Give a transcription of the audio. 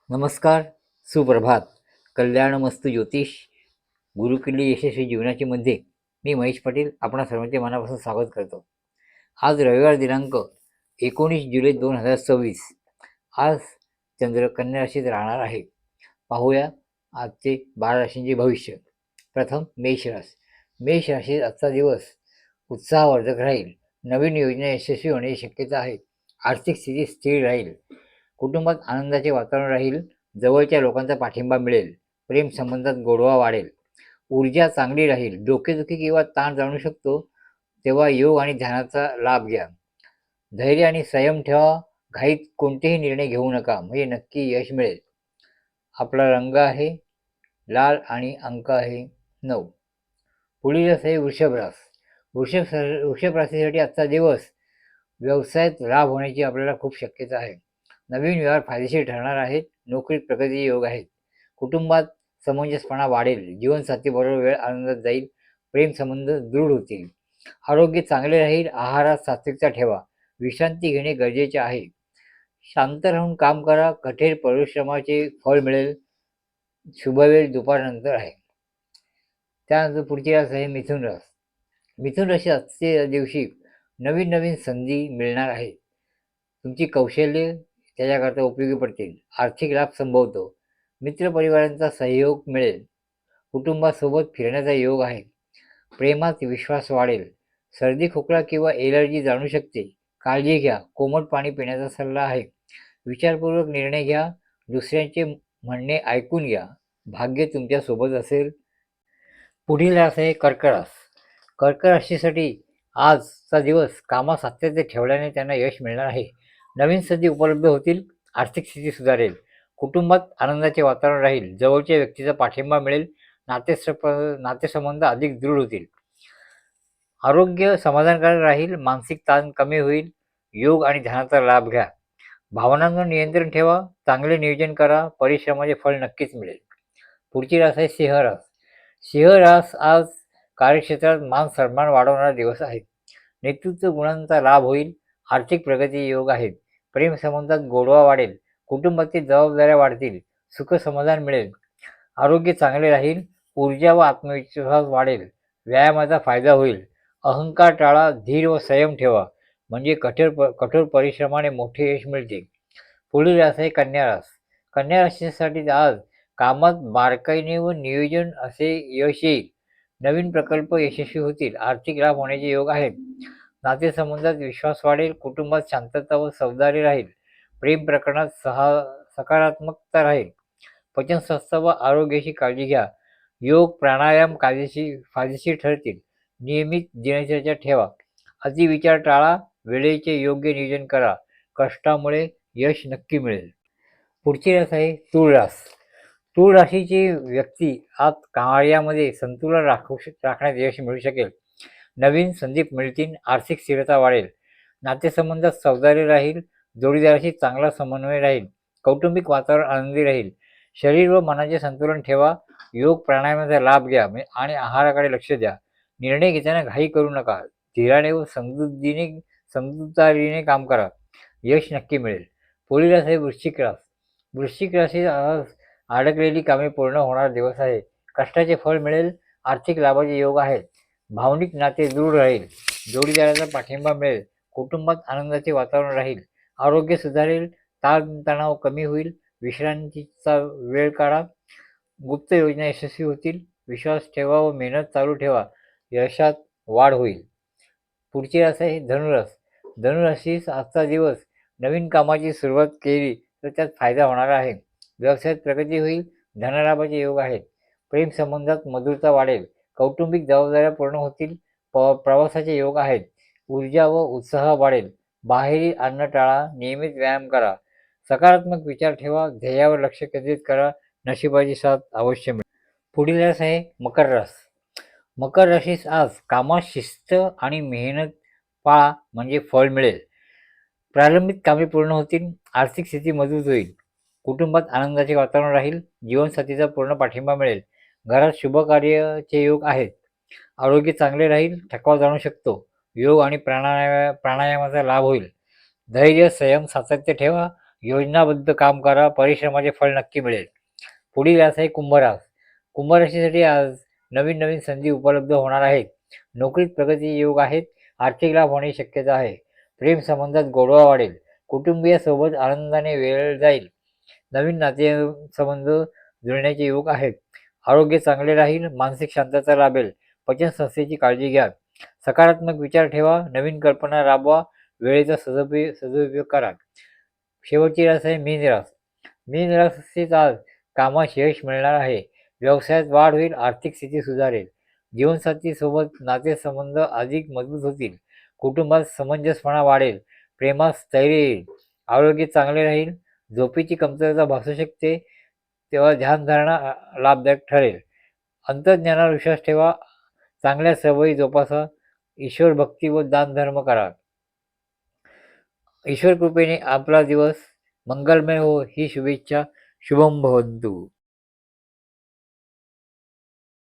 नमस्कार, सुप्रभात. कल्याणमस्तु ज्योतिष गुरुकिल्ली यशस्वी जीवनाची मध्ये मी महेश पाटील आपणा सर्वांचे मनापासून स्वागत करतो. आज रविवार दिनांक 19 जुलै 2026. आज चंद्र कन्या राशीत राहणार आहे. पाहूया आजचे 12 राशींचे भविष्य. प्रथम मेष रास. मेष राशीत आजचा दिवस उत्साहवर्धक राहील. नवीन योजना यशस्वी होण्याची शक्यता आहे. आर्थिक स्थिती स्थिर राहील. कुटुंबात आनंदाचे वातावरण राहील. जवळच्या लोकांचा पाठिंबा मिळेल. प्रेम संबंधात गोडवा वाढेल. ऊर्जा चांगली राहील. डोकेदुखी किंवा ताण जाणू शकतो, तेव्हा योग आणि ध्यानाचा लाभ घ्या. धैर्य आणि संयम ठेवा. घाईत कोणतेही निर्णय घेऊ नका, म्हणजे नक्की यश मिळेल. आपला रंग आहे लाल आणि अंक आहे 9. पुढील रास आहे वृषभ रास. वृषभ राशीसाठी आजचा दिवस व्यवसायात लाभ होण्याची आपल्याला खूप शक्यता आहे. नवीन व्यवहार फायदेशीर ठरणार आहेत. नोकरीत प्रगती योग आहेत. कुटुंबात समंजसपणा वाढेल. जीवनसाथीबरोबर वेळ आनंदात जाईल. प्रेम संबंध दृढ होतील. आरोग्य चांगले राहील. आहारात सात्विकता ठेवा. विश्रांती घेणे गरजेचे आहे. शांत राहून काम करा. कठोर परिश्रमाचे फळ मिळेल. शुभवेळ दुपारनंतर आहे. त्यानंतर पुढची रास आहे मिथुन रास. मिथुन राशी आजच्या दिवशी नवीन नवीन संधी मिळणार आहे. तुमची कौशल्य त्याच्याकरता उपयोगी पडतील. आर्थिक लाभ संभवतो. मित्रपरिवारांचा सहयोग मिळेल. कुटुंबासोबत फिरण्याचा योग आहे. प्रेमात विश्वास वाढेल. सर्दी खोकला किंवा एलर्जी जाणू शकते. काळजी घ्या. कोमट पाणी पिण्याचा सल्ला आहे. विचारपूर्वक निर्णय घ्या. दुसऱ्यांचे म्हणणे ऐकून घ्या. भाग्य तुमच्या सोबत असेल. पुढील रास आहे कर्क रास. कर्क राशीसाठी आजचा दिवस कामात सातत्य ठेवल्याने त्यांना यश मिळणार आहे. नवीन संधी उपलब्ध होतील. आर्थिक स्थिती सुधारेल. कुटुंबात आनंदाचे वातावरण राहील. जवळच्या व्यक्तीचा पाठिंबा मिळेल. नातेसंबंध अधिक दृढ होतील. आरोग्य समाधानकारक राहील. मानसिक ताण कमी होईल. योग आणि ध्यानाचा लाभ घ्या. भावनांवर नियंत्रण ठेवा. चांगले नियोजन करा. परिश्रमाचे फळ नक्कीच मिळेल. पुढची रास आहे सिंह रास. सिंह रास आज कार्यक्षेत्रात मान सन्मान वाढवणारा दिवस आहे. नेतृत्व गुणांचा लाभ होईल. आर्थिक प्रगती योग आहेत. प्रेम संबंधात गोडवा वाढेल. कुटुंबातील जबाबदाऱ्या वाढतील. सुख समाधान मिळेल. आरोग्य चांगले राहील. ऊर्जा व आत्मविश्वास वाढेल. व्यायामाचा फायदा होईल. अहंकार टाळा. धीर व संयम ठेवा, म्हणजे कठोर परिश्रमाने मोठे यश मिळते. पुढील रास आहे कन्या रास. कन्या राशीसाठी आज कामात बारकाईने व नियोजन असे यश येईल. नवीन प्रकल्प यशस्वी होतील. आर्थिक लाभ होण्याचे योग आहेत. नातेसंबंधात विश्वास वाढेल. कुटुंबात शांतता व सावधानी राहील. प्रेम प्रकरणात सकारात्मकता राहील. पचनसंस्था व आरोग्याची काळजी घ्या. योग प्राणायाम फायदेशीर ठरतील. नियमित दिनचर्या ठेवा. अतिविचार टाळा. वेळेचे योग्य नियोजन करा. कष्टामुळे यश नक्की मिळेल. पुढची रास आहे तूळ रास. तूळ राशीची व्यक्ती आज कार्यामध्ये संतुलन राखण्यात यश मिळू शकेल. नवीन संधी मिळतील. आर्थिक स्थिरता वाढेल. नातेसंबंधात सावधानी राहील. जोडीदाराशी चांगला समन्वय राहील. कौटुंबिक वातावरण आनंदी राहील. शरीर व मनाचे संतुलन ठेवा. योग प्राणायामाचा लाभ घ्या आणि आहाराकडे लक्ष द्या. निर्णय घेताना घाई करू नका. धीराने व समजूतदारीने काम करा. यश नक्की मिळेल. पुढील रास आहे वृश्चिक रास. वृश्चिक राशी अडकलेली कामे पूर्ण होणार दिवस आहे. कष्टाचे फळ मिळेल. आर्थिक लाभाचे योग आहेत. भावनिक नाते दृढ राहील. जोडीदाराचा पाठिंबा मिळेल. कुटुंबात आनंदाचे वातावरण राहील. आरोग्य सुधारेल. ताणतणाव कमी होईल. विश्रांतीचा वेळ काढा. गुप्त योजना यशस्वी होतील. विश्वास ठेवा व मेहनत चालू ठेवा. यशात वाढ होईल. पुढची रास आहे धनुरास. धनुराशीस आजचा दिवस नवीन कामाची सुरुवात केली तर त्यात फायदा होणार आहे. व्यवसायात प्रगती होईल. धनलाभाचे योग आहेत. प्रेम संबंधात मधुरता वाढेल. कौटुंबिक जबाबदाऱ्या पूर्ण होतील. प्रवासाचे योग आहेत. ऊर्जा व उत्साह वाढेल. बाहेरील अन्न टाळा. नियमित व्यायाम करा. सकारात्मक विचार ठेवा. ध्येयावर लक्ष केंद्रित करा. नशिबाची साथ अवश्य मिळेल. पुढील रास आहे मकर रास. मकर राशीस आज कामात शिस्त आणि मेहनत पाळा, म्हणजे फळ मिळेल. प्रारंभिक कामे पूर्ण होतील. आर्थिक स्थिती मजबूत होईल. कुटुंबात आनंदाचे वातावरण राहील. जीवनसाथीचा पूर्ण पाठिंबा मिळेल. घरात शुभ कार्याचे योग आहेत. आरोग्य चांगले राहील. थकवा जाणू शकतो. योग आणि प्राणायामाचा लाभ होईल. धैर्य संयम सातत्य ठेवा. योजनाबद्ध काम करा, परिश्रमाचे फळ नक्की मिळेल. पुढील रास आहे कुंभ रास. कुंभ राशीसाठी आज नवीन नवीन संधी उपलब्ध होणार आहेत. नोकरीत प्रगती योग आहेत. आर्थिक लाभ होण्याची शक्यता आहे. प्रेम संबंधात गोडवा वाढेल. कुटुंबियासोबत आनंदाने वेळ जाईल. नवीन नातेसंबंध जुळण्याचे योग आहेत. आरोग्य चांगले राहील. मानसिक शांतता लाभेल. पचन संस्थेची काळजी घ्या. सकारात्मक विचार ठेवा. नवीन कल्पना राबवा. वेळेचा सदुपयोग करा. शेवटची रास आहे मीन रास. मीन राशीत आज कामात यश मिळणार आहे. व्यवसायात वाढ होईल. आर्थिक स्थिती सुधारेल. जीवनसाथी सोबत नातेसंबंध अधिक मजबूत होतील. कुटुंबात समंजसपणा वाढेल. प्रेमात स्थैर्य येईल. आरोग्य चांगले राहील. झोपेची कमतरता भासू शकते, तेव्हा ध्यानधारणा लाभदायक ठरेल. अंतर्ज्ञानावर विश्वास ठेवा. चांगल्या सवयी जोपासा. ईश्वर भक्ती व दानधर्म करा. ईश्वर कृपेने आपला दिवस मंगलमय हो ही शुभेच्छा. शुभम भवंतु.